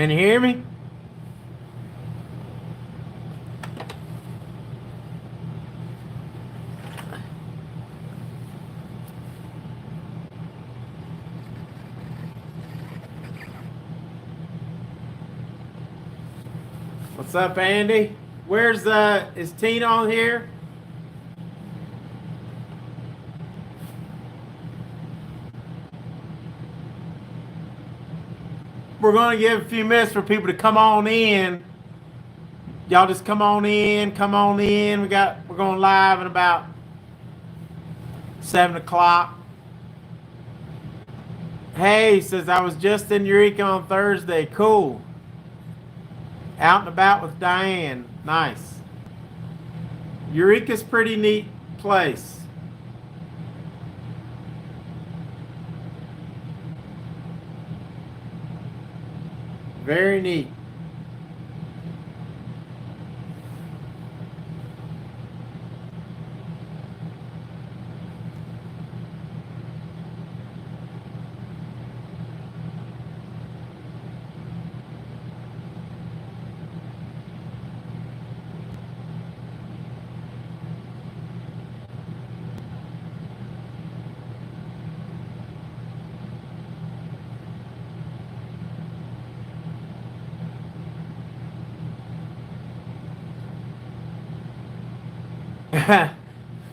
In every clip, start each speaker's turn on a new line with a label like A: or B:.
A: Can you hear me? What's up, Andy? Where's is Tina on here? We're going to give a few minutes for people to come on in. Y'all just come on in, come on in. We're going live in about 7 o'clock. Hey, says I was just in Eureka on Thursday. Cool. Out and about with Diane. Nice. Eureka's pretty neat place. Very neat.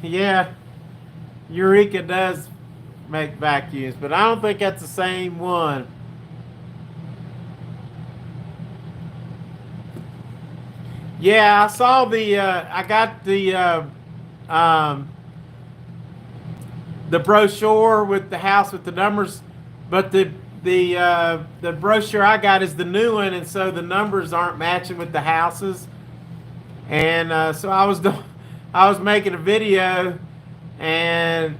A: Yeah, Eureka does make vacuums, but I don't think that's the same one. Yeah, I saw I got um, the brochure with the house with the numbers, but the brochure I got is the new one, and so the numbers aren't matching with the houses. And so I was making a video and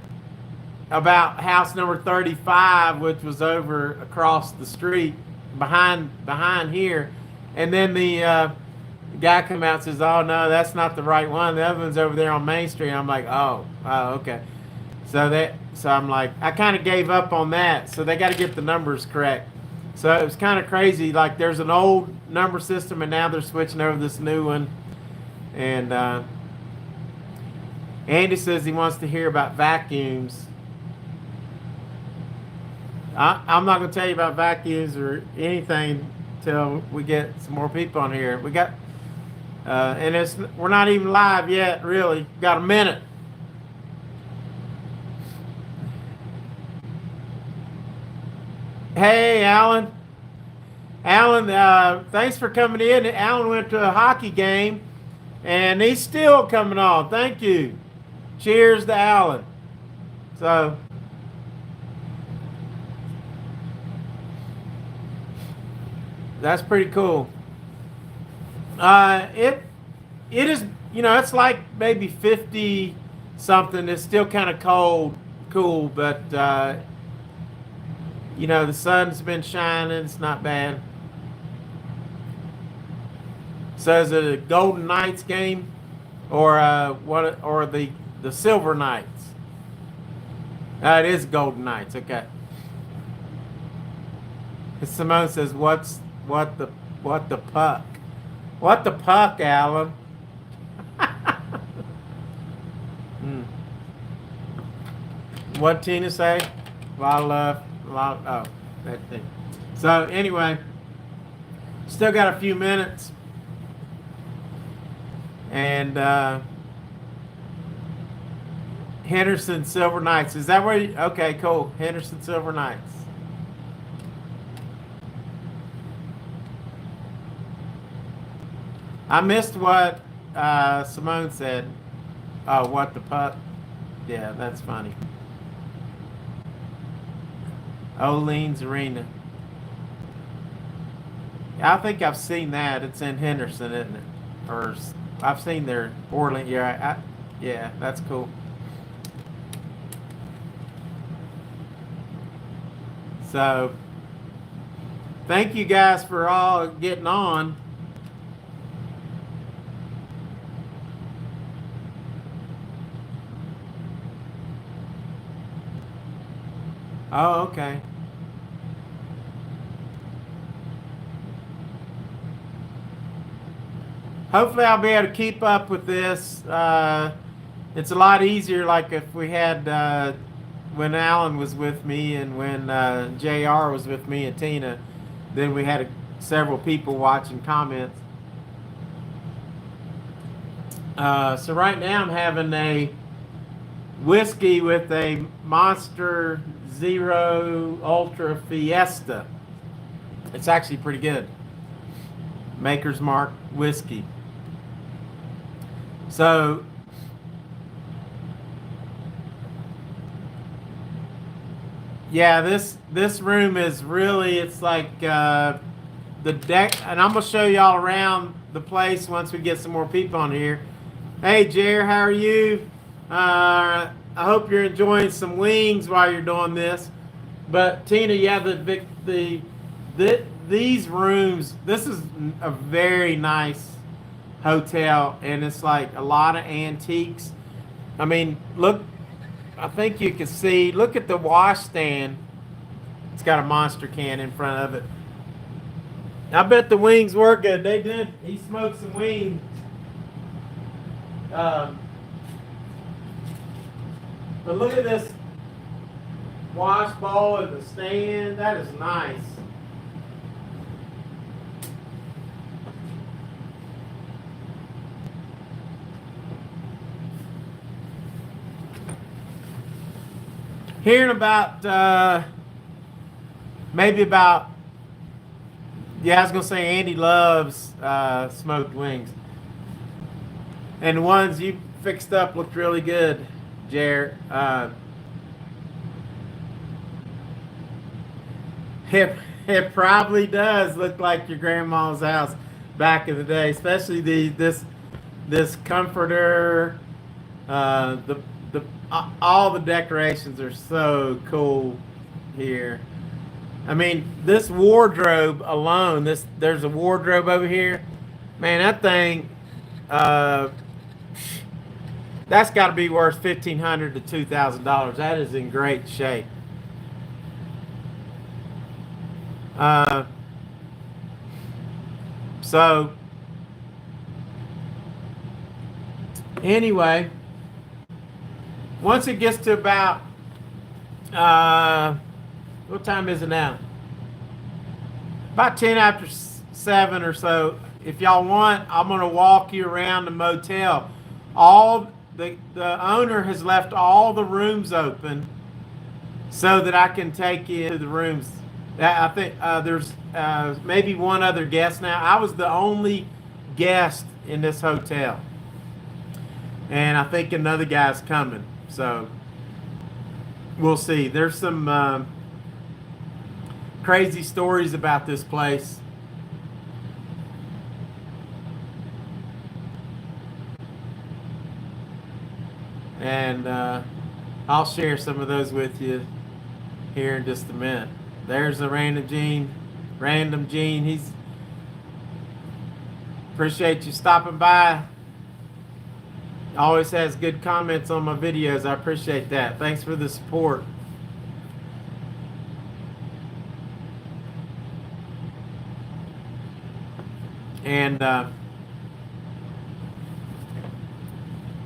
A: about house number 35, which was over across the street behind here, and then the guy come out and says, "Oh no, that's not the right one. The other one's over there on Main Street." I'm like, "Oh, okay." So I'm like, I kind of gave up on that. So they got to get the numbers correct. So it was kind of crazy. Like there's an old number system, and now they're switching over this new one. And Andy says he wants to hear about vacuums. I'm not going to tell you about vacuums or anything until we get some more people on here. We got, and we're not even live yet, really. Got a minute. Hey, Alan. Alan, thanks for coming in. Alan went to a hockey game, and he's still coming on. Thank you. Cheers to Alan. So, that's pretty cool. It is, it's like maybe 50 something. It's still kind of cool, but the sun's been shining. It's not bad. So is it a Golden Knights game, or what? Or the Silver Knights? It is Golden Knights. Okay. Simone says, what the puck? What the puck, Alan? What Tina say? A lot of love. That thing. So anyway, still got a few minutes. And Henderson Silver Knights. Is that where okay, cool. Henderson Silver Knights. I missed what Simone said. Oh, what the puck? Yeah, that's funny. Olene's Arena. I think I've seen that. It's in Henderson, isn't it? Or I've seen their Orleans. Yeah, yeah, that's cool. So, thank you guys for all getting on. Oh, okay. hopefully I'll be able to keep up with this. It's a lot easier, like if we had when Alan was with me and when JR was with me and Tina, then we had several people watching comments. So right now I'm having a whiskey with a Monster Zero Ultra Fiesta. It's actually pretty good. Maker's Mark whiskey. So yeah, this room is really, it's like the deck, and I'm gonna show y'all around the place once we get some more people on here. Hey Jer, how are you? I hope you're enjoying some wings while you're doing this. But Tina, yeah, these rooms, this is a very nice hotel, and it's like a lot of antiques. I mean, look, I think you can see, look at the washstand. It's got a Monster can in front of it. I bet the wings were good. They did. He smoked some wings. But look at this wash bowl and the stand. That is nice. Hearing about maybe about, yeah, I was gonna say Andy loves smoked wings, and the ones you fixed up looked really good, Jared. It probably does look like your grandma's house back in the day, especially this comforter. All the decorations are so cool here. I mean, this wardrobe alone, there's a wardrobe over here. Man, that thing, that's got to be worth $1,500 to $2,000. That is in great shape. So anyway, once it gets to about what time is it now? About 10 after 7 or so. If y'all want, I'm gonna walk you around the motel. All the owner has left all the rooms open so that I can take you into the rooms. I think there's maybe one other guest now. I was the only guest in this hotel, and I think another guy's coming. So we'll see. There's some crazy stories about this place. And I'll share some of those with you here in just a minute. There's a random Gene. He's appreciate you stopping by. Always has good comments on my videos. I appreciate that. Thanks for the support. And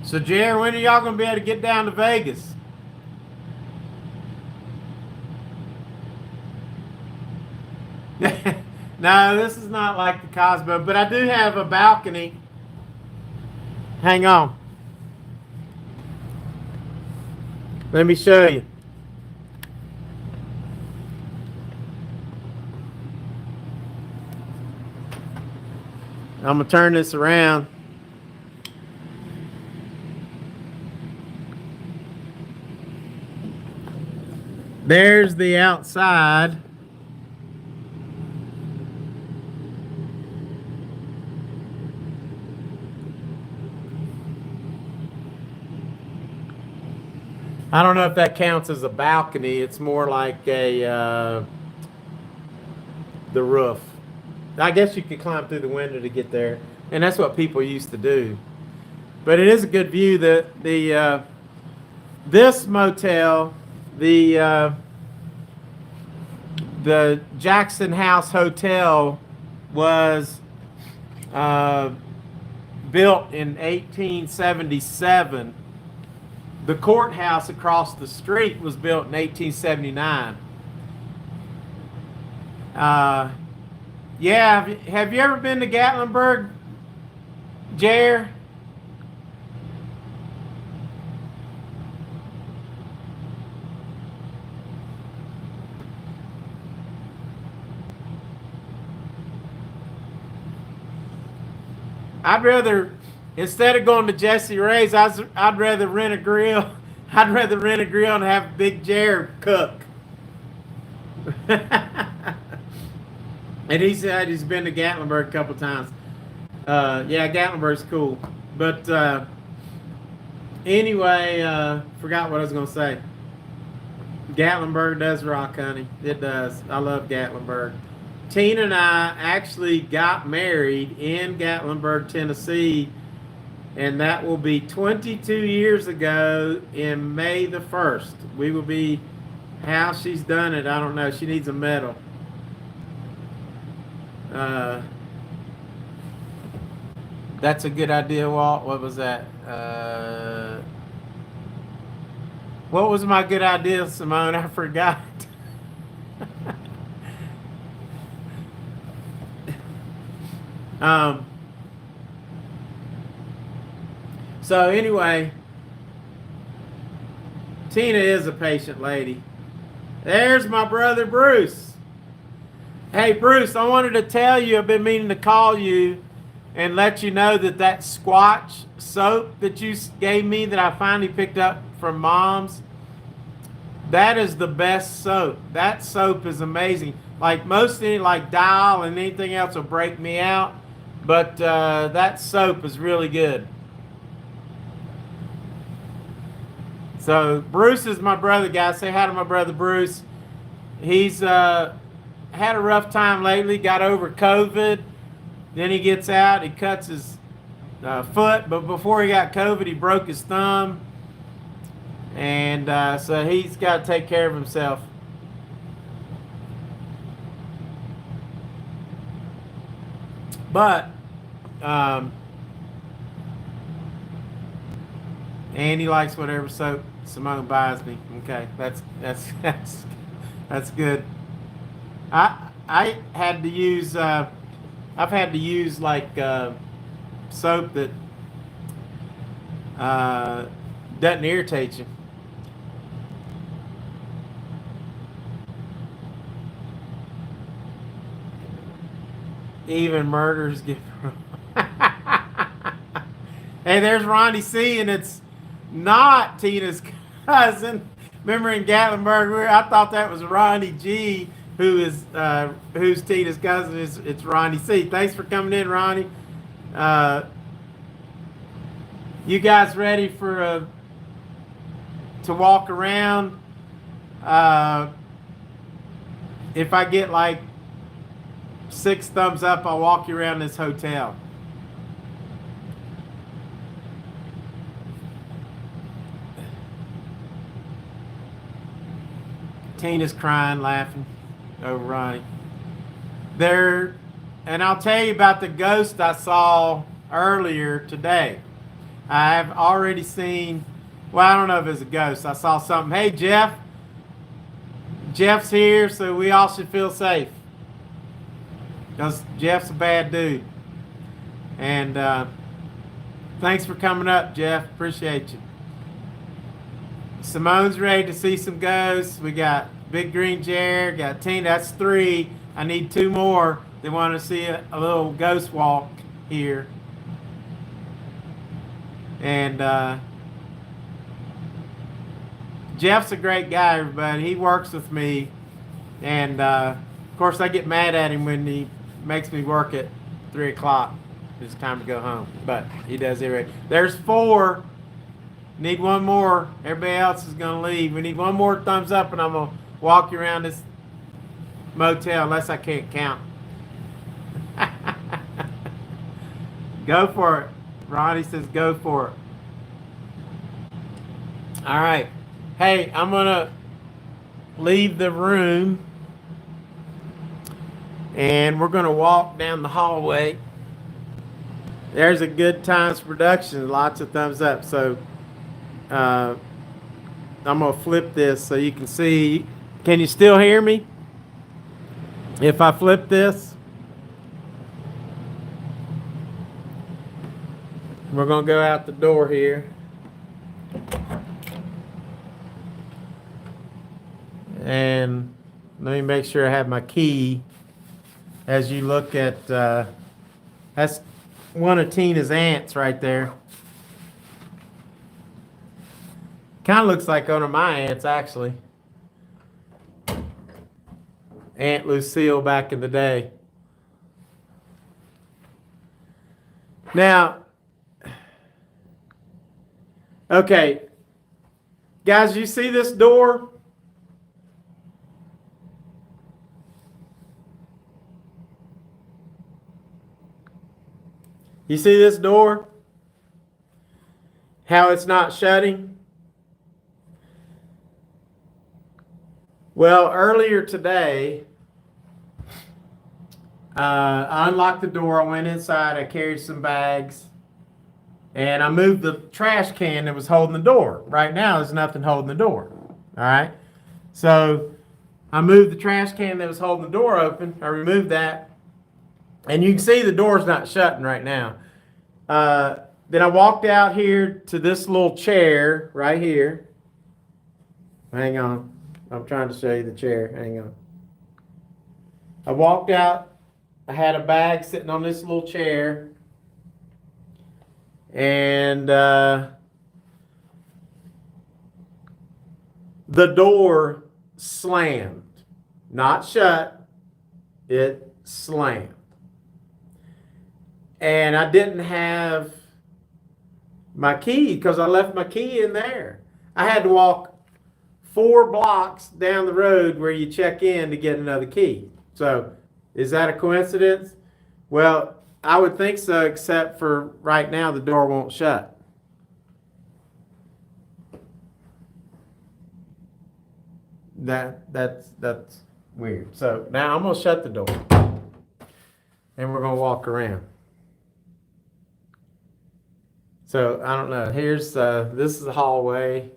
A: so, Jerry, when are y'all going to be able to get down to Vegas? No, this is not like the Cosmo, but I do have a balcony. Hang on. Let me show you. I'm going to turn this around. There's the outside. I don't know if that counts as a balcony. It's more like the roof. I guess you could climb through the window to get there, and that's what people used to do. But it is a good view. This motel, the Jackson House Hotel, was built in 1877. The courthouse across the street was built in 1879. Yeah, have you ever been to Gatlinburg, Jer? I'd rather, instead of going to Jesse Ray's, I'd rather rent a grill. I'd rather rent a grill and have Big Jer cook. And he said he's been to Gatlinburg a couple times. Yeah, Gatlinburg's cool. But anyway, forgot what I was going to say. Gatlinburg does rock, honey. It does. I love Gatlinburg. Tina and I actually got married in Gatlinburg, Tennessee, and that will be 22 years ago in May the 1st. We will be, how she's done it, I don't know. She needs a medal. That's a good idea, Walt. What was that? What was my good idea, Simone? I forgot. So anyway, Tina is a patient lady. There's my brother Bruce. Hey Bruce, I wanted to tell you, I've been meaning to call you and let you know that Squatch soap that you gave me that I finally picked up from Mom's, that is the best soap. That soap is amazing. Like mostly like Dial and anything else will break me out, but that soap is really good. So Bruce is my brother, guys. Say hi to my brother Bruce. He's had a rough time lately, got over COVID. Then he gets out, he cuts his foot, but before he got COVID, he broke his thumb. And so he's got to take care of himself. But, and he likes whatever soap Simone buys me. Okay, that's good. I had to use I've had to use like soap that doesn't irritate you. Even murders get. Hey, there's Ronnie C, and it's not Tina's cousin. Remember in Gatlinburg, I thought that was Ronnie G, who's Tina's cousin. It's Ronnie C. Thanks for coming in, Ronnie. You guys ready for to walk around? If I get like 6 thumbs up, I'll walk you around this hotel. Tina's crying, laughing over Ronnie. And I'll tell you about the ghost I saw earlier today. I've already seen, well, I don't know if it's a ghost. I saw something. Hey, Jeff. Jeff's here, so we all should feel safe. Because Jeff's a bad dude. And thanks for coming up, Jeff. Appreciate you. Simone's ready to see some ghosts. We got Big Green Chair, got Tina. That's 3. I need 2 more. They want to see a little ghost walk here. And Jeff's a great guy, everybody. He works with me. And of course, I get mad at him when he makes me work at 3 o'clock. It's time to go home. But he does it right. There's 4. Need 1 more. Everybody else is going to leave. We need 1 more thumbs up, and I'm going to walk you around this motel, unless I can't count. Go for it. Ronnie says go for it. All right. Hey, I'm going to leave the room, and we're going to walk down the hallway. There's a Good Times production. Lots of thumbs up. So uh, I'm gonna flip this so you can see. Can you still hear me? If I flip this, we're gonna go out the door here. And let me make sure I have my key. As you look at, that's one of Tina's aunts right there. Kind of looks like one of my aunts, actually. Aunt Lucille back in the day. Now, okay, guys, you see this door? You see this door? How it's not shutting? Well, earlier today, I unlocked the door. I went inside. I carried some bags. And I moved the trash can that was holding the door. Right now, there's nothing holding the door. All right? So I moved the trash can that was holding the door open. I removed that. And you can see the door's not shutting right now. Then I walked out here to this little chair right here. Hang on. I'm trying to show you the chair. Hang on. I walked out. I had a bag sitting on this little chair. And the door slammed. Not shut. It slammed. And I didn't have my key because I left my key in there. I had to walk 4 blocks down the road where you check in to get another key. So, is that a coincidence? Well, I would think so, except for right now the door won't shut. That's weird. So now I'm gonna shut the door, and we're gonna walk around. So I don't know. Here's this is the hallway.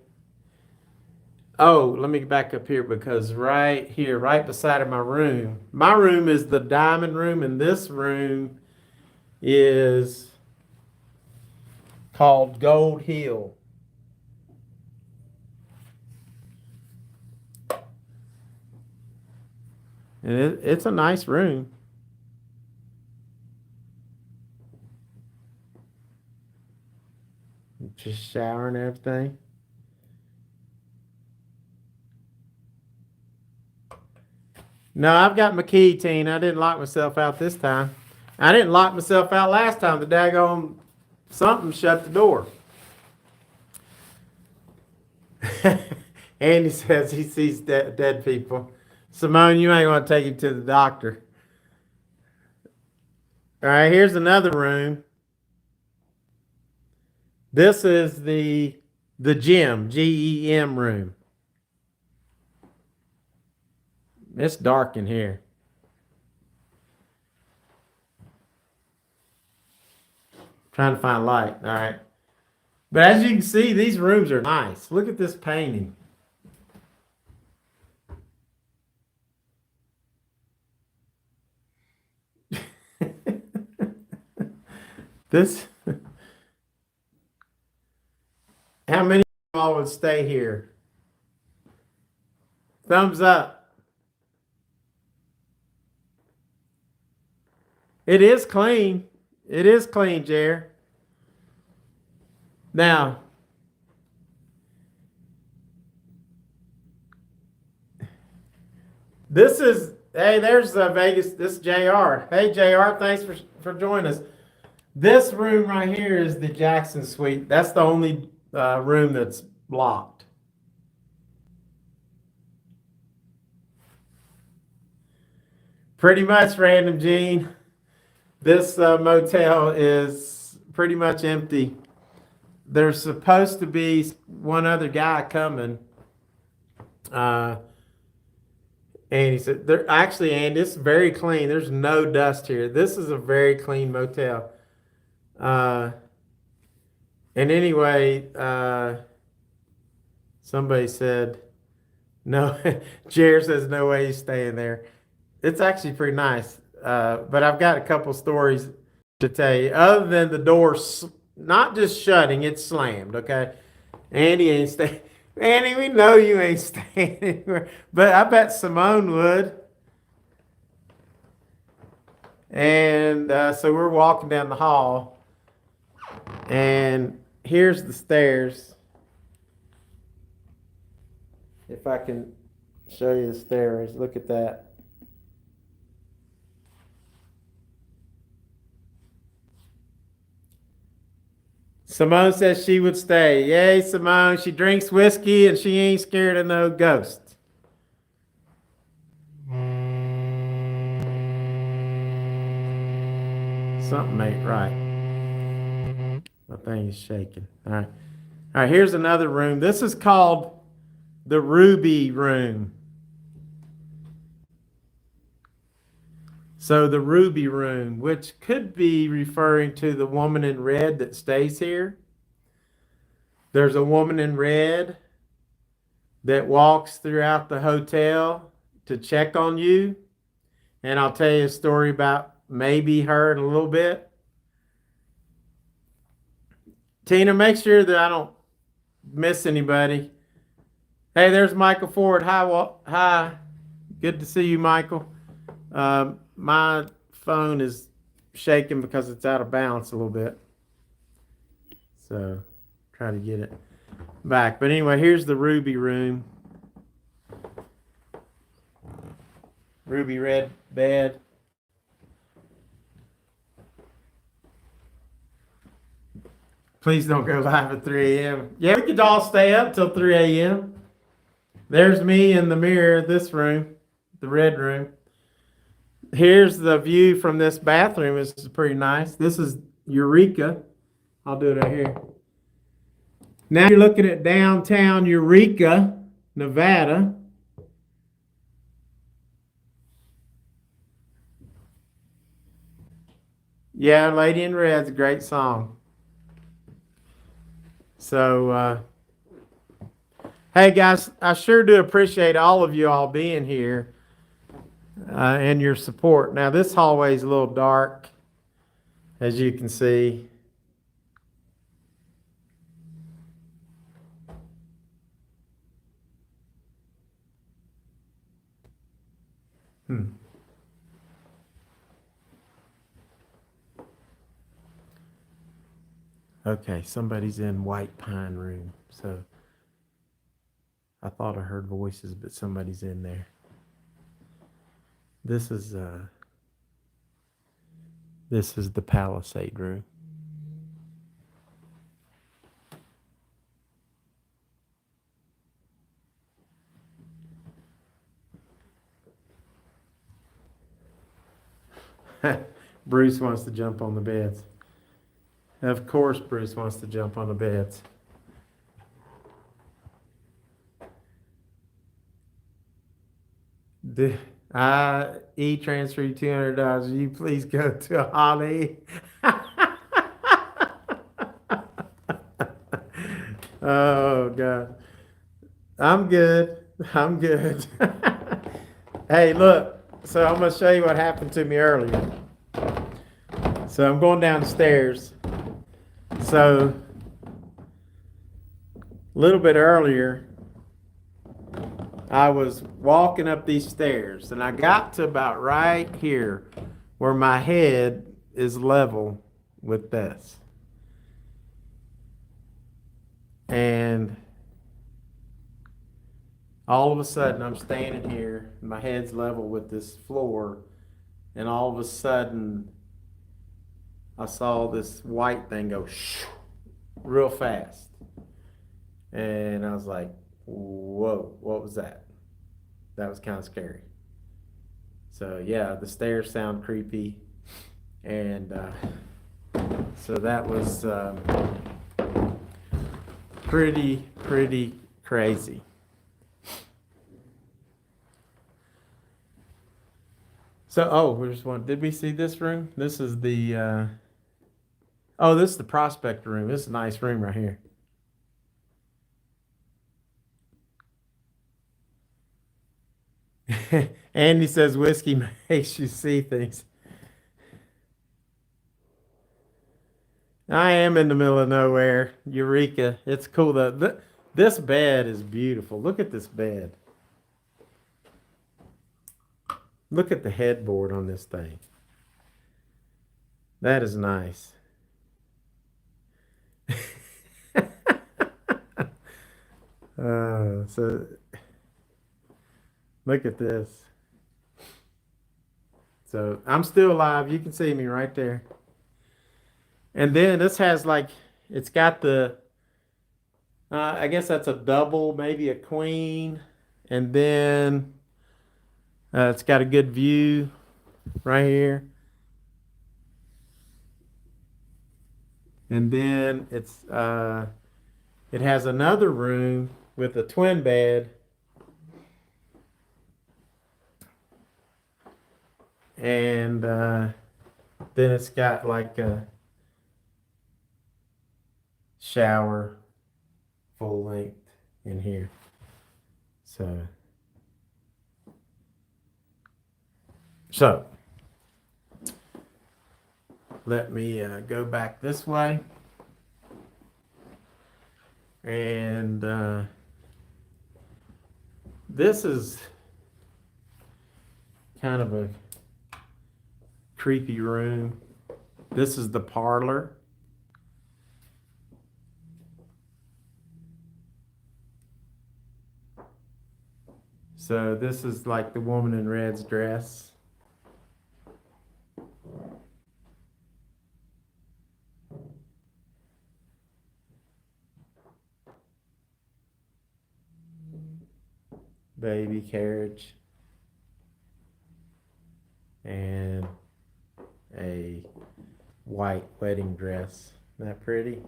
A: Oh, let me back up here because right here, right beside of my room is the diamond room, and this room is called Gold Hill. And it's a nice room. Just shower and everything. No, I've got my key, Tina. I didn't lock myself out this time. I didn't lock myself out last time. The daggone something shut the door. Andy says he sees dead people. Simone, you may want to take him to the doctor. All right, here's another room. This is the gym, GEM room. It's dark in here. Trying to find light. All right. But as you can see, these rooms are nice. Look at this painting. This. How many of y'all would stay here? Thumbs up. It is clean. It is clean, Jer. Now, this is, hey, there's Vegas. This is JR. Hey, JR, thanks for joining us. This room right here is the Jackson Suite. That's the only room that's blocked. Pretty much, Random Gene. This motel is pretty much empty. There's supposed to be one other guy coming. And he said, and it's very clean. There's no dust here. This is a very clean motel. Uh, and anyway, somebody said, no, Jared says no way he's staying there. It's actually pretty nice. But I've got a couple stories to tell you. Other than the door not just shutting, it's slammed, okay? Andy ain't staying. Andy, we know you ain't staying anywhere. But I bet Simone would. And so we're walking down the hall. And here's the stairs. If I can show you the stairs, look at that. Simone says she would stay. Yay, Simone. She drinks whiskey and she ain't scared of no ghosts. Something ain't right. My thing is shaking. All right. All right, here's another room. This is called the Ruby Room. So the Ruby Room, which could be referring to the woman in red that stays here. There's a woman in red that walks throughout the hotel to check on you. And I'll tell you a story about maybe her in a little bit. Tina, make sure that I don't miss anybody. Hey, there's Michael Ford. Hi. Good to see you, Michael. My phone is shaking because it's out of balance a little bit. So try to get it back. But anyway, here's the Ruby Room. Ruby red bed. Please don't go live at 3 a.m. Yeah, we could all stay up till 3 a.m. There's me in the mirror, this room, the red room. Here's the view from this bathroom. This is pretty nice. This is Eureka. I'll do it right here. Now you're looking at downtown Eureka, Nevada. Yeah, Lady in Red's a great song. So, hey guys, I sure do appreciate all of you all being here and your support. Now, this hallway is a little dark, as you can see. Okay, somebody's in White Pine Room. So I thought I heard voices, but somebody's in there. This is the Palisade Room. Bruce wants to jump on the beds. Of course, Bruce wants to jump on the beds. I transfer you $200. Will you please go to Holly? Oh God, I'm good. I'm good. Hey, look. So I'm gonna show you what happened to me earlier. So I'm going down the stairs. So a little bit earlier, I was walking up these stairs and I got to about right here where my head is level with this. And all of a sudden I'm standing here, my head's level with this floor, and all of a sudden I saw this white thing go shoo, real fast. And I was like, whoa, what was that? That was kind of scary. So yeah, the stairs sound creepy. And so that was pretty crazy. So, there's one. Did we see this room? This is the Oh, this is the prospect room. This is a nice room right here. Andy says whiskey makes you see things. I am in the middle of nowhere, Eureka. It's cool. This bed is beautiful. Look at this bed. Look at the headboard on this thing. That is nice. So look at this. So I'm still alive. You can see me right there. And then this has like, it's got I guess that's a double, maybe a queen. And then it's got a good view right here. And then it has another room with a twin bed. And then it's got like a shower full length in here. So let me go back this way. And this is kind of a creepy room. This is the parlor. So this is like the woman in red's dress. Baby carriage. And a white wedding dress. Isn't that pretty?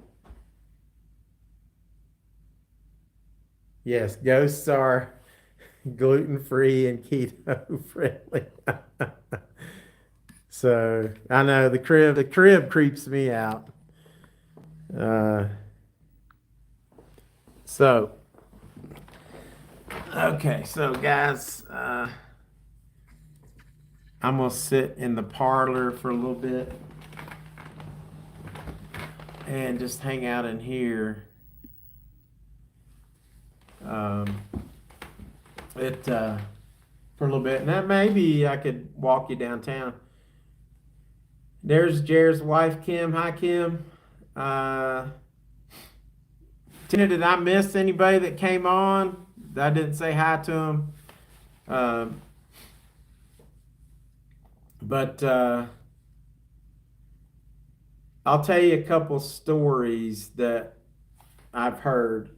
A: Yes, ghosts are gluten-free and keto friendly. So I know the crib creeps me out. Uh, so okay, so guys, I'm gonna sit in the parlor for a little bit and just hang out in here. For a little bit. Now maybe I could walk you downtown. There's Jared's wife, Kim. Hi, Kim. Uh, Tina, did I miss anybody that came on? I didn't say hi to them. But I'll tell you a couple stories that I've heard.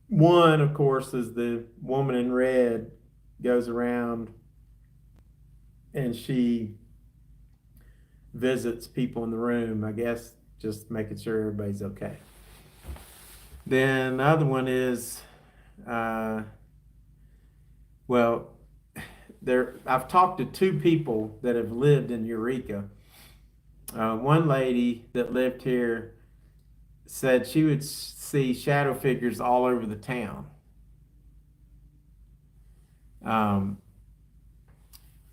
A: One, of course, is the woman in red goes around and she visits people in the room, I guess, just making sure everybody's okay. Then the other one is, well, I've talked to two people that have lived in Eureka. One lady that lived here said she would see shadow figures all over the town.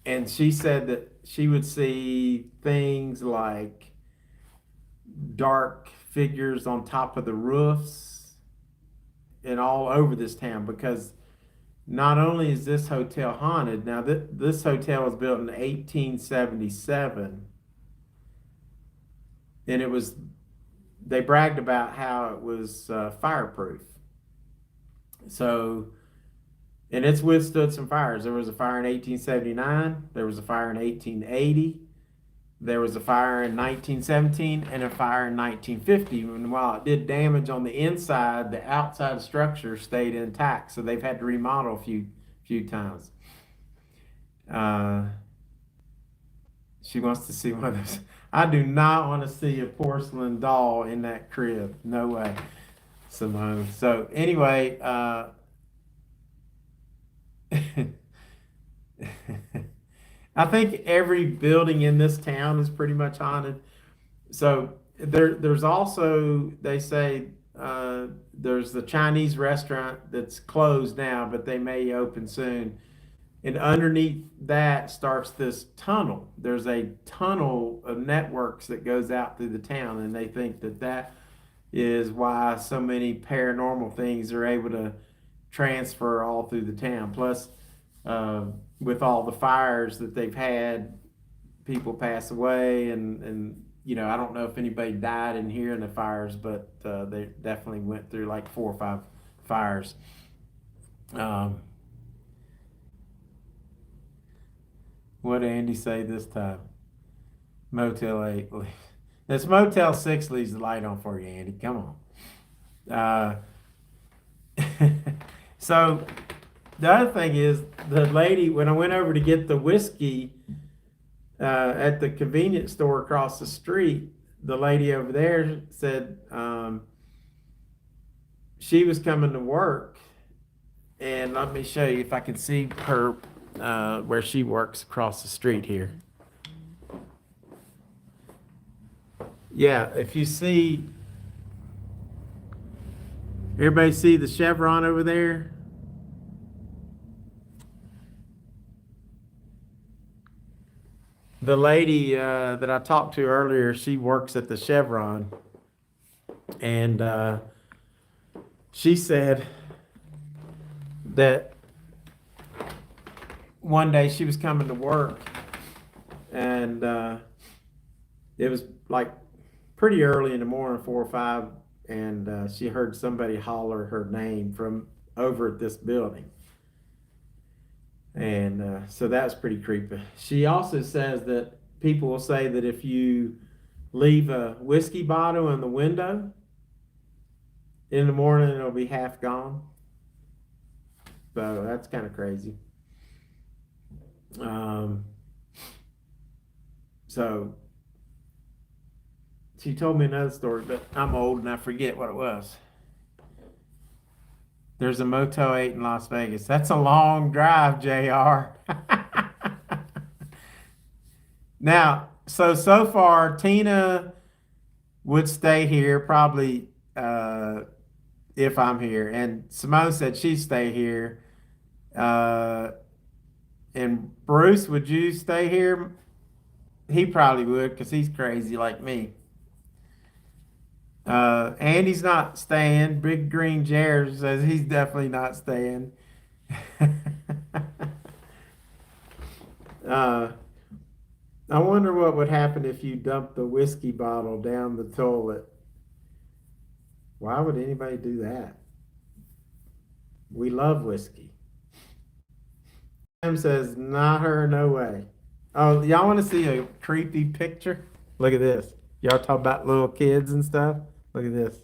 A: And she said that she would see things like dark figures on top of the roofs and all over this town, because not only is this hotel haunted, now this hotel was built in 1877, and they bragged about how it was fireproof. So, and it's withstood some fires. There was a fire in 1879, there was a fire in 1880, there was a fire in 1917, and a fire in 1950. And while it did damage on the inside, the outside structure stayed intact. So they've had to remodel a few times. She wants to see one of those. I do not want to see a porcelain doll in that crib. No way, Simone. So anyway, I think every building in this town is pretty much haunted. So there's also, they say, there's the Chinese restaurant that's closed now, but they may open soon. And underneath that starts this tunnel. There's a tunnel of networks that goes out through the town, and they think that that is why so many paranormal things are able to transfer all through the town. Plus, uh, with all the fires that they've had, people pass away, and I don't know if anybody died in here in the fires, but they definitely went through like 4 or 5 fires. Um, what did Andy say this time? Motel 8. This Motel 6 leaves the light on for you, Andy. Come on. So the other thing is, the lady, when I went over to get the whiskey at the convenience store across the street, the lady over there said she was coming to work. And let me show you if I can see her where she works across the street here. Yeah, if you see, everybody see the chevron over there? The lady that I talked to earlier, she works at the chevron. And she said that one day she was coming to work, and it was like pretty early in the morning, 4 or 5, and she heard somebody holler her name from over at this building. And so that's pretty creepy. She also says that people will say that if you leave a whiskey bottle in the window in the morning, it'll be half gone. So that's kind of crazy. So she told me another story, but I'm old and I forget what it was. There's a Motel 8 in Las Vegas. That's a long drive, JR. Now, so far, Tina would stay here probably if I'm here. And Simone said she'd stay here. And Bruce, would you stay here? He probably would, because he's crazy like me. Andy's not staying. Big Green Jared says he's definitely not staying. I wonder what would happen if you dumped the whiskey bottle down the toilet. Why would anybody do that? We love whiskey. Tim says, not her, no way. Oh, y'all want to see a creepy picture? Look at this. Y'all talk about little kids and stuff? Look at this.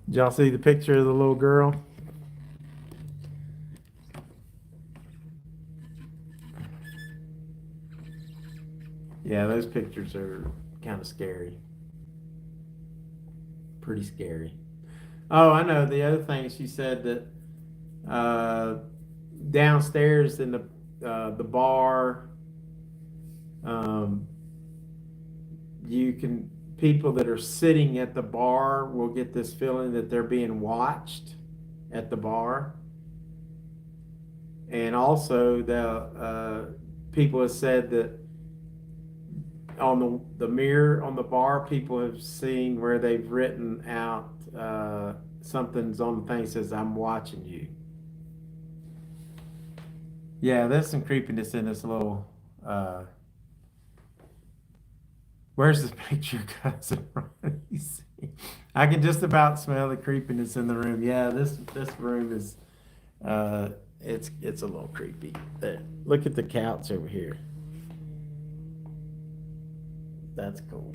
A: Did y'all see the picture of the little girl? Yeah, those pictures are kind of scary. Pretty scary. Oh, I know. The other thing, she said that downstairs in the bar, you can, people that are sitting at the bar will get this feeling that they're being watched at the bar. And also the people have said that on the mirror on the bar, people have seen where they've written out something's on the thing that says, I'm watching you. Yeah, there's some creepiness in this little where's the picture, cousin? I can just about smell the creepiness in the room. Yeah, this room is it's a little creepy. Look at the couch over here. That's cool.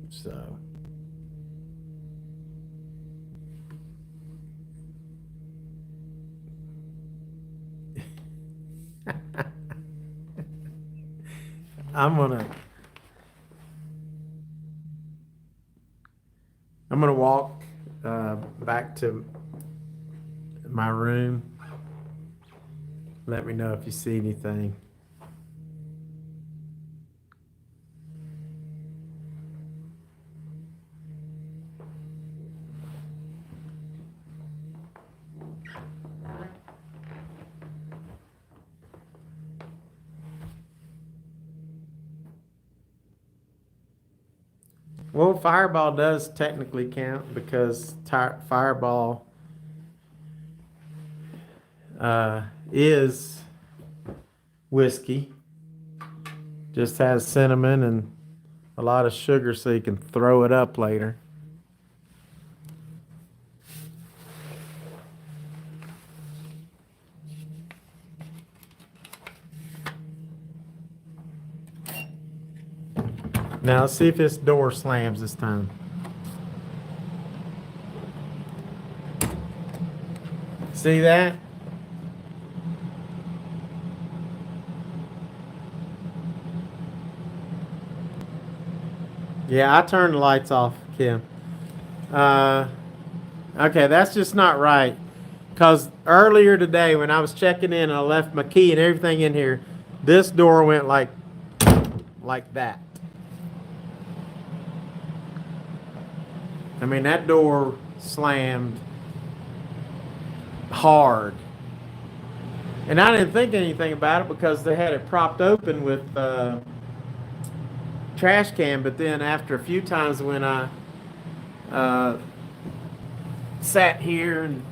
A: So I'm gonna I'm gonna walk back to my room. Let me know if you see anything. Well, Fireball does technically count because Fireball is whiskey. Just has cinnamon and a lot of sugar so you can throw it up later. Now let's see if this door slams this time. See that? Yeah, I turned the lights off, Kim. Okay, that's just not right. Because earlier today when I was checking in, I left my key and everything in here. This door went like that. I mean, that door slammed hard. And I didn't think anything about it because they had it propped open with trash can. But then after a few times when I sat here and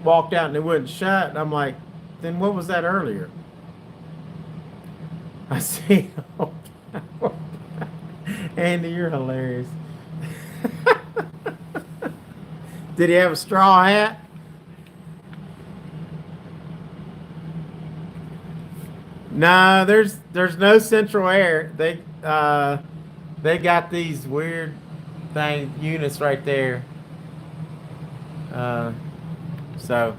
A: walked out and it wouldn't shut, I'm like, then what was that earlier? I see. Andy, you're hilarious. Did he have a straw hat? No, there's no central air. They got these weird units right there. So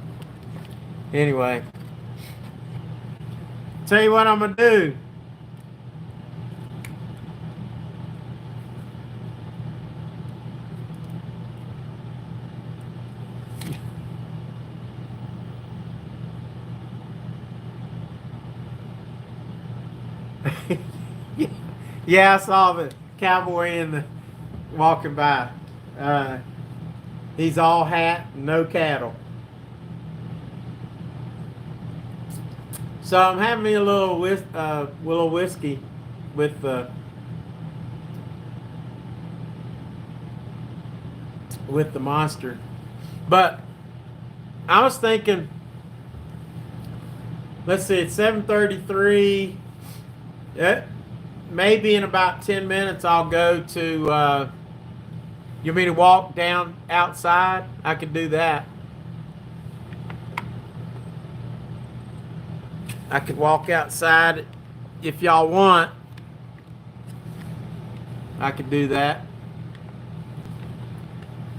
A: anyway, tell you what I'm gonna do. Yeah, I saw the cowboy in the walking by. He's all hat, no cattle. So I'm having me a little whiskey with the monster. But I was thinking, let's see, it's 7:33. Maybe in about 10 minutes I'll go to, you want me to walk down outside? I could do that. I could walk outside if y'all want. I could do that.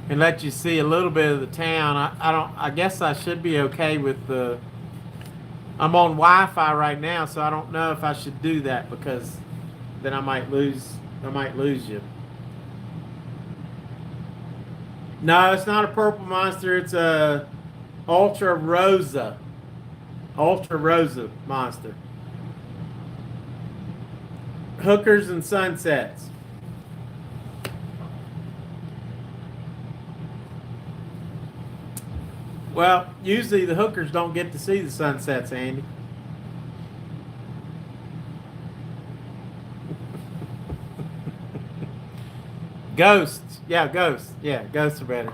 A: And let you see a little bit of the town. I guess I should be okay with I'm on Wi-Fi right now, so I don't know if I should do that because then I might lose you. No, it's not a purple monster. It's a ultra rosa monster. Hookers and sunsets. Well, usually the hookers don't get to see the sunsets, Andy. Ghosts. Yeah, ghosts. Yeah, ghosts are better.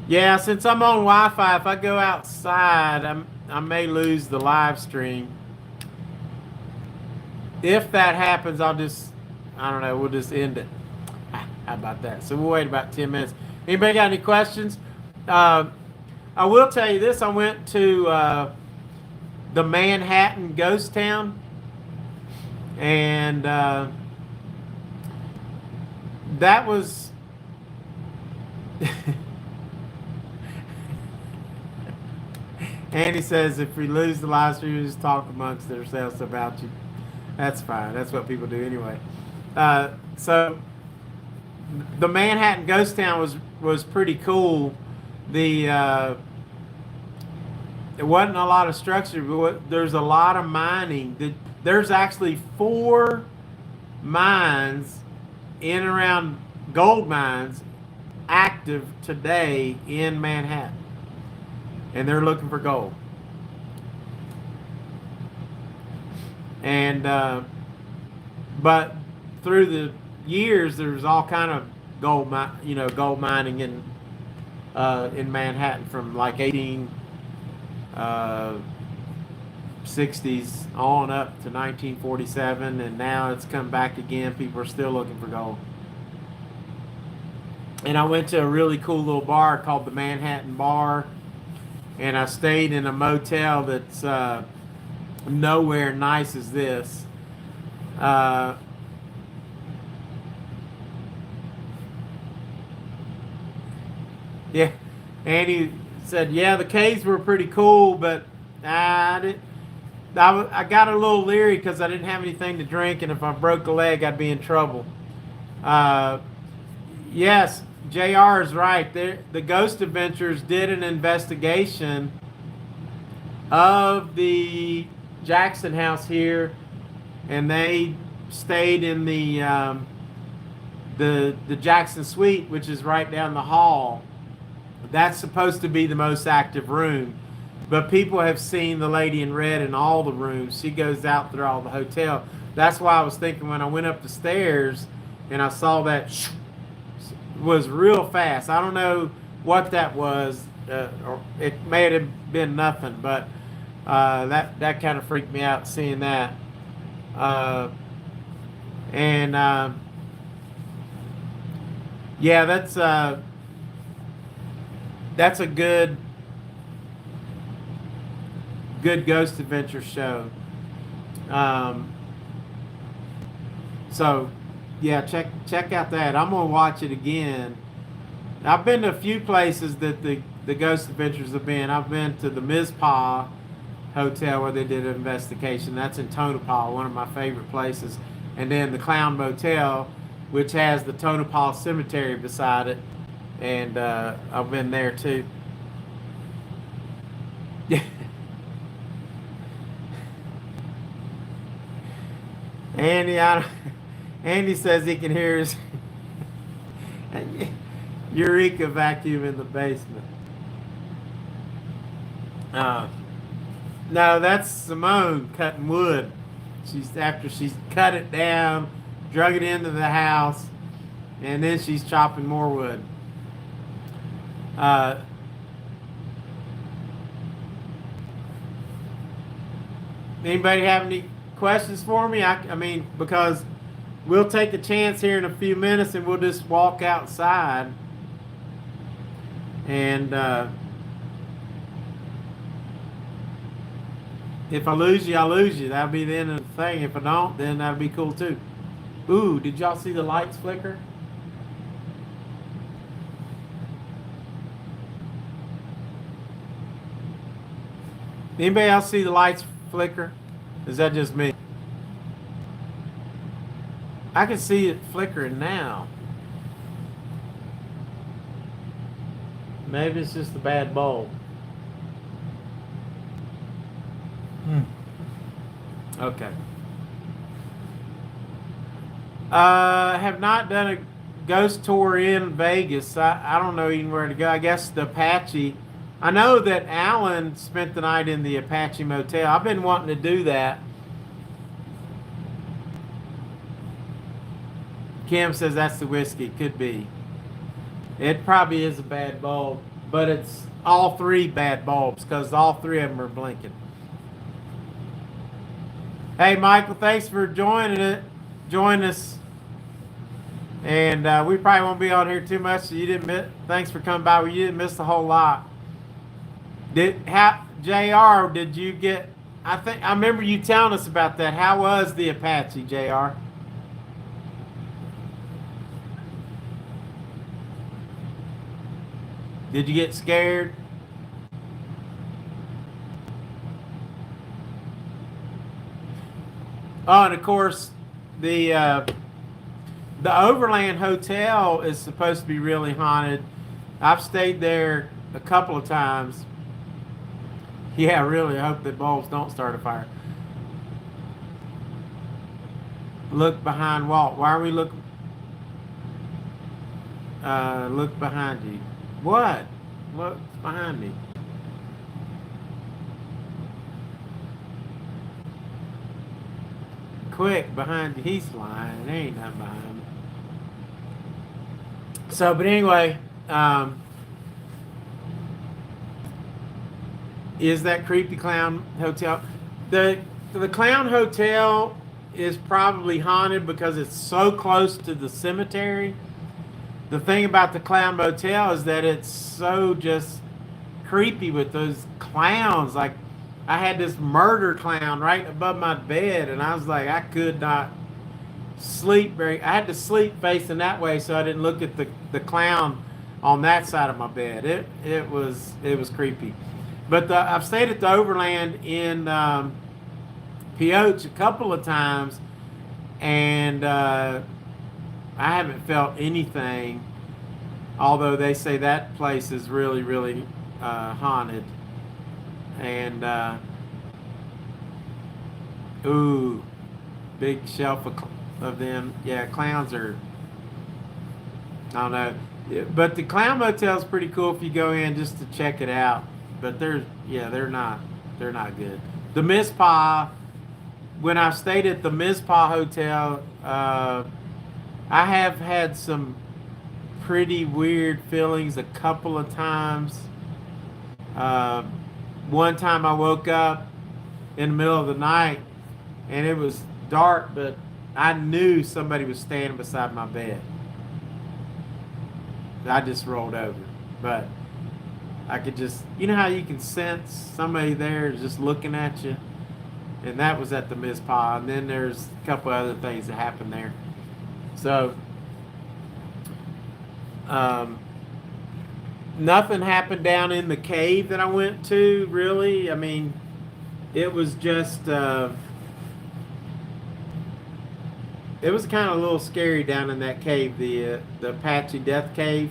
A: Yeah, since I'm on Wi-Fi, if I go outside, I may lose the live stream. If that happens, I don't know, we'll just end it. How about that? So we'll wait about 10 minutes. Anybody got any questions? I will tell you this. I went to the Manhattan Ghost Town. And that was Andy says if we lose the live stream, we just talk amongst ourselves about you. That's fine. That's what people do anyway. So the Manhattan Ghost Town was pretty cool. There wasn't a lot of structure, but there's a lot of mining. There's actually 4 mines in and around gold mines active today in Manhattan, and they're looking for gold. And but through the years, there's all kind of gold mining in Manhattan from like 1860s on up to 1947, and now it's come back again. People are still looking for gold. And I went to a really cool little bar called the Manhattan Bar, and I stayed in a motel that's nowhere nice as this. Yeah, Andy said, yeah, the caves were pretty cool, but I got a little leery because I didn't have anything to drink, and if I broke a leg, I'd be in trouble. Yes, JR is right. The Ghost Adventures did an investigation of the Jackson house here, and they stayed in the Jackson suite, which is right down the hall. That's supposed to be the most active room, but people have seen the lady in red in all the rooms. She goes out through all the hotel. That's why I was thinking when I went up the stairs and I saw that was real fast. I don't know what that was, or it may have been nothing, but that kind of freaked me out seeing that. Yeah, that's a good Ghost Adventure show. So yeah, check out that. I'm gonna watch it again. I've been to a few places that the Ghost Adventures have been. I've been to the Mizpah Hotel where they did an investigation. That's in Tonopah, one of my favorite places. And then the Clown Motel, which has the Tonopah Cemetery beside it. And I've been there too. Yeah. Andy says he can hear his Eureka vacuum in the basement. No, that's Simone cutting wood. After she's cut it down, drug it into the house, and then she's chopping more wood. Anybody have any questions for me? I mean, because we'll take a chance here in a few minutes and we'll just walk outside. And if I lose you, I lose you. That'll be the end of the thing. If I don't, then that'll be cool too. Ooh, did y'all see the lights flicker? Anybody else see the lights flicker? Is that just me? I can see it flickering now. Maybe it's just a bad bulb. Okay. Have not done a ghost tour in Vegas. I don't know even where to go. I guess the Apache. I know that Alan spent the night in the Apache Motel. I've been wanting to do that. Kim says that's the whiskey. Could be. It probably is a bad bulb, but it's all 3 bad bulbs because all 3 of them are blinking. Hey, Michael, thanks for joining us. And we probably won't be on here too much, so you didn't miss. Thanks for coming by. You didn't miss a whole lot. JR, did you get? I remember you telling us about that. How was the Apache, JR? Did you get scared? Oh, and of course, the Overland Hotel is supposed to be really haunted. I've stayed there a couple of times. Yeah, I really hope that bulbs don't start a fire. Look behind Walt. Why are we looking? Look behind you. What? What's behind me? Quick, behind you. He's lying. There ain't nothing behind me. So, but anyway, is that creepy clown hotel? The clown hotel is probably haunted because it's so close to the cemetery. The thing about the clown motel is that it's so just creepy with those clowns. Like, I had this murder clown right above my bed, and I was like, I could not sleep I had to sleep facing that way so I didn't look at the clown on that side of my bed. It was creepy. But I've stayed at the Overland in Pioche a couple of times, and I haven't felt anything. Although they say that place is really, really haunted. And ooh, big shelf of them. Yeah, clowns are. I don't know, yeah, but the clown motel is pretty cool if you go in just to check it out. But they're not good. The Mizpah, when I stayed at the Mizpah Hotel, I have had some pretty weird feelings a couple of times. One time I woke up in the middle of the night and it was dark, but I knew somebody was standing beside my bed. I just rolled over, but I could just, you know how you can sense somebody there just looking at you? And that was at the Mizpah. And then there's a couple other things that happened there. So, nothing happened down in the cave that I went to, really. I mean, it was just, it was kind of a little scary down in that cave, the Apache Death Cave.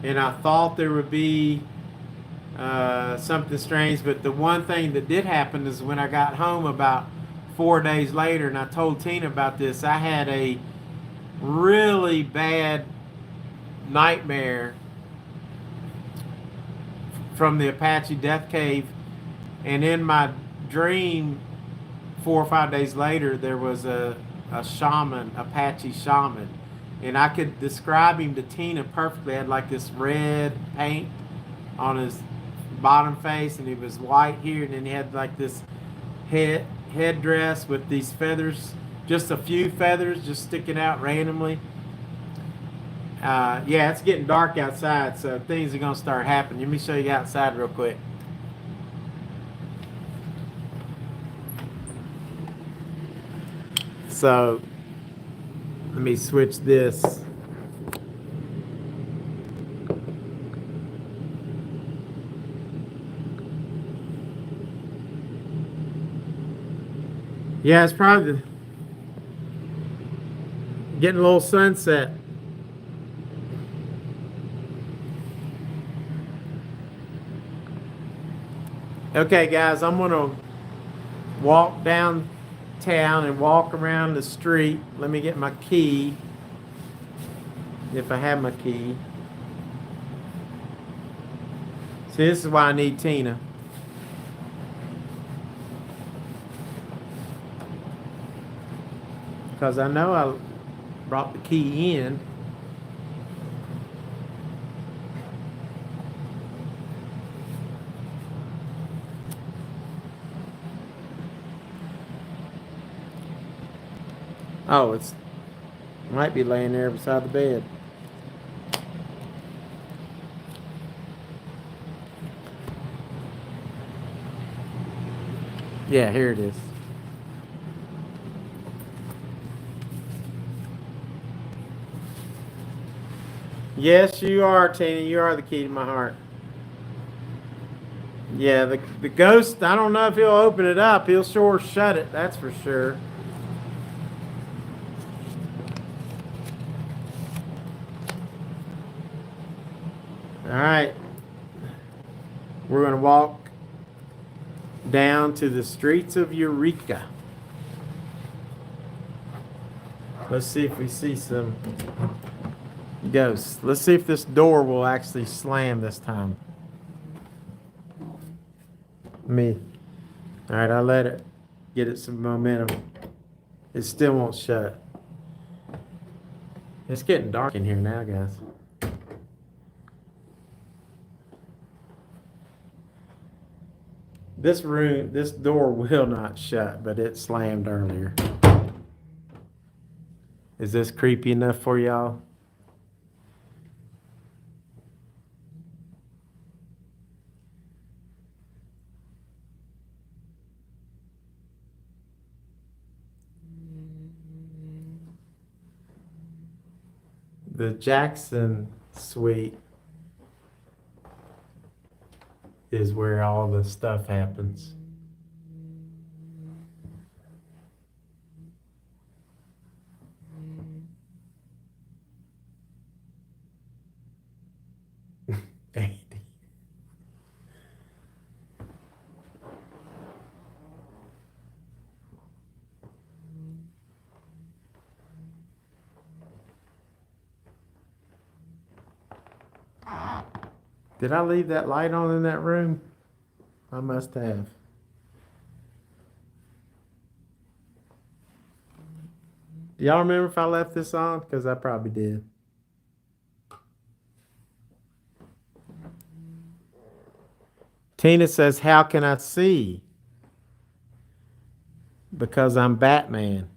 A: And I thought there would be something strange, but the one thing that did happen is when I got home about 4 days later, and I told Tina about this, I had a really bad nightmare from the Apache Death Cave. And in my dream, 4 or 5 days later, there was a shaman, Apache shaman, and I could describe him to Tina perfectly. He had like this red paint on his bottom face, and he was white here, and then he had like this headdress with these feathers, just a few feathers just sticking out randomly. Yeah, it's getting dark outside, so things are gonna start happening. Let me show you outside real quick. So let me switch this. Yeah, it's probably getting a little sunset. Okay, guys, I'm gonna walk downtown and walk around the street. Let me get my key, if I have my key. See, this is why I need Tina. Because I know I brought the key in. Oh, it might be laying there beside the bed. Yeah, here it is. Yes, you are, Tina. You are the key to my heart. Yeah, the ghost, I don't know if he'll open it up. He'll sure shut it, that's for sure. right. We're going to walk down to the streets of Eureka. Let's see if we see some ghosts. Let's see if this door will actually slam this time. Me. All right, I'll let it get it some momentum. It still won't shut. It's getting dark in here now, guys. This door will not shut, but it slammed earlier. Is this creepy enough for y'all? The Jackson suite is where all the stuff happens. Did I leave that light on in that room? I must have. Do y'all remember if I left this on? Because I probably did. Tina says, how can I see? Because I'm Batman.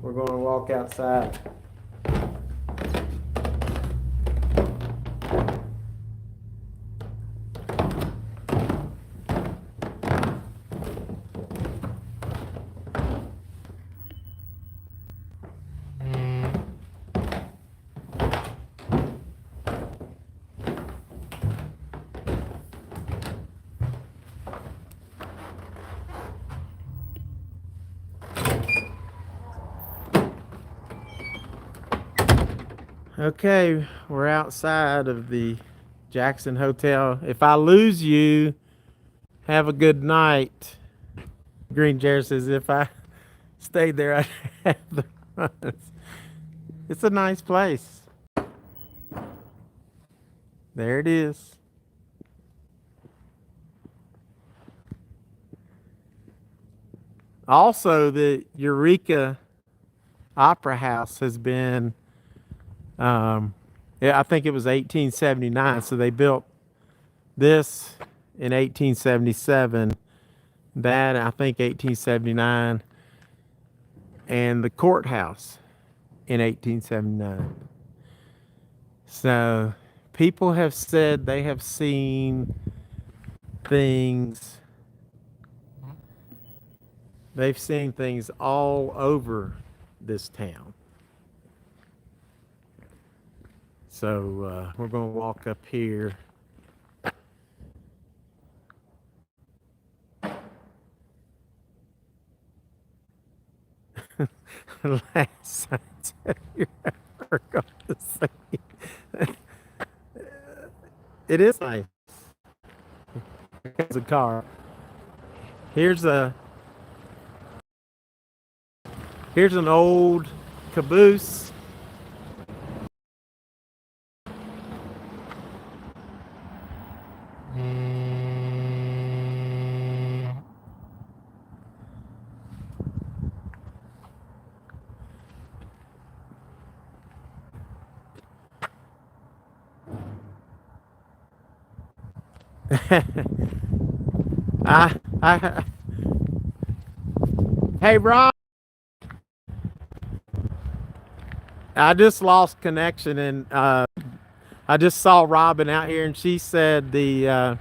A: We're going to walk outside. Okay, we're outside of the Jackson Hotel. If I lose you, have a good night. Green Chair says, if I stayed there, I'd have the runs. It's a nice place. There it is. Also, the Eureka Opera House has been, yeah, I think it was 1879. So they built this in 1877, that I think 1879, and the courthouse in 1879. So people have said they have seen things. They've seen things all over this town. So we're going to walk up here. Last sunset you're ever going to see. It is nice. There's a car. Here's an old caboose. Hey, Rob. I just lost connection, and I just saw Robin out here, and she said the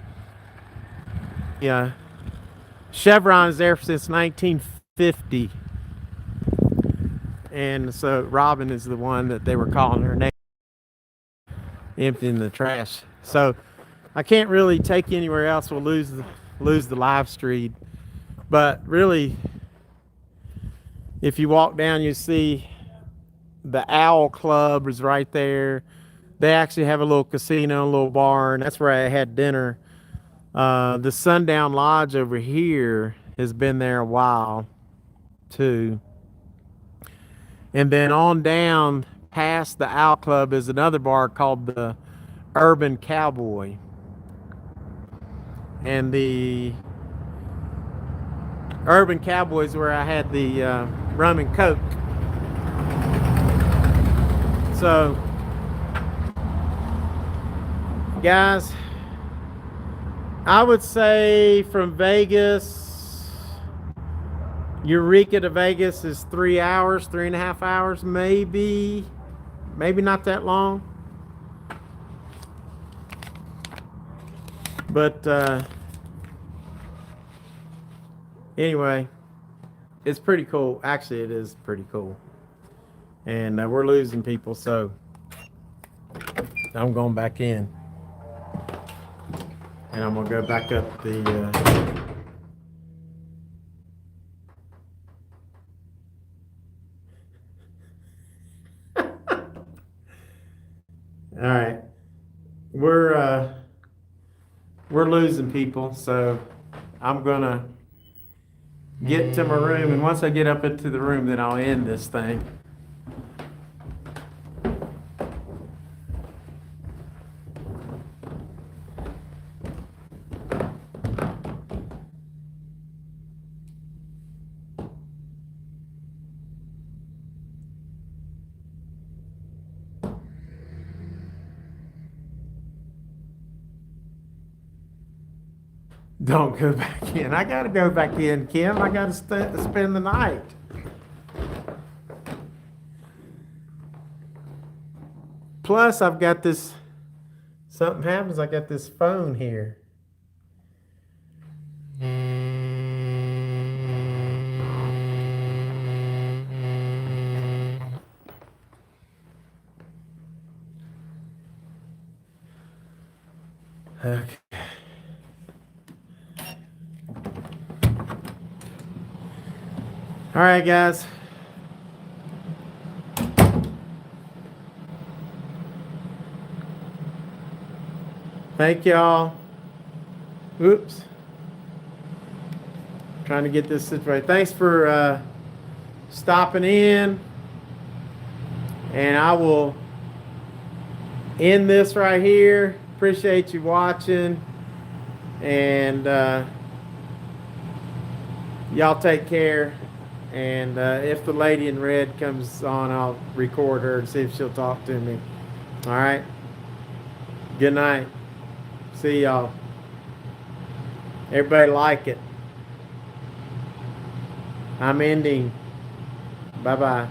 A: Chevron's there since 1950, and so Robin is the one that they were calling her name, emptying the trash. So I can't really take you anywhere else. We'll lose the live stream. But really, if you walk down, you see the Owl Club is right there. They actually have a little casino, a little bar, and that's where I had dinner. The Sundown Lodge over here has been there a while too. And then on down past the Owl Club is another bar called the Urban Cowboy. And the Urban Cowboy is where I had the rum and coke. So, guys, I would say from Vegas, Eureka to Vegas is 3 hours, 3.5 hours, maybe not that long. But anyway, it's pretty cool. Actually, it is pretty cool. And we're losing people, so I'm going back in. And I'm going to go back up the... All right. We're losing people, so I'm going to get to my room. And once I get up into the room, then I'll end this thing. Don't go back in. I got to go back in, Kim. I got to spend the night. Plus, I've got this. Something happens. I got this phone here. Okay. All right, guys. Thank y'all. Oops. Trying to get this situated. Thanks for stopping in. And I will end this right here. Appreciate you watching. And y'all take care. And if the lady in red comes on, I'll record her and see if she'll talk to me. All right. Good night. See y'all. Everybody like it. I'm ending. Bye-bye.